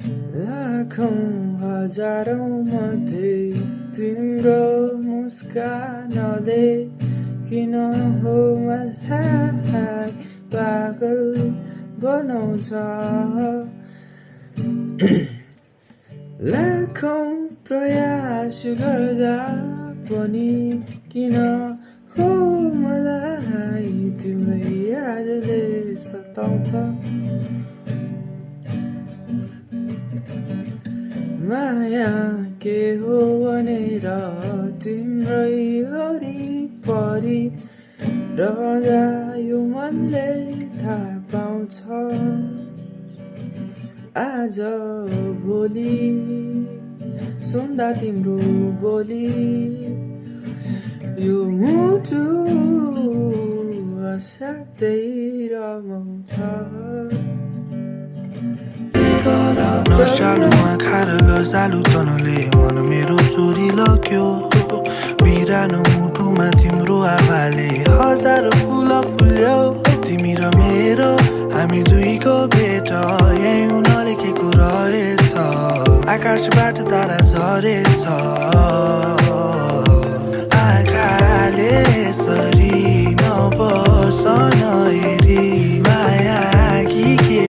लाखौं हजारौं मध्ये तिम्रो मुस्कानले किन हो मलाई पागल बनाउँछ लाखौं प्रयास गर्दा पनि किन हो मलाई तिम्रै यादले सताउँछ माया के हो भनेर तिम्रै वरिपरि रहँदा यो मनले थाहा पाउँछ आज भोलि सुन्दा तिम्रो बोली यो मुटु असाध्यै रमाउँछ नसालुमा खाएर लसालु तनले मन मेरो चोरी लग्यो बिरानो मुटुमा तिम्रो आवाले हजार फुल फुल्यो तिमी र मेरो हामी दुईको भेट यही हुन लेखेको रहेछ आकाशबाट तारा झरेछ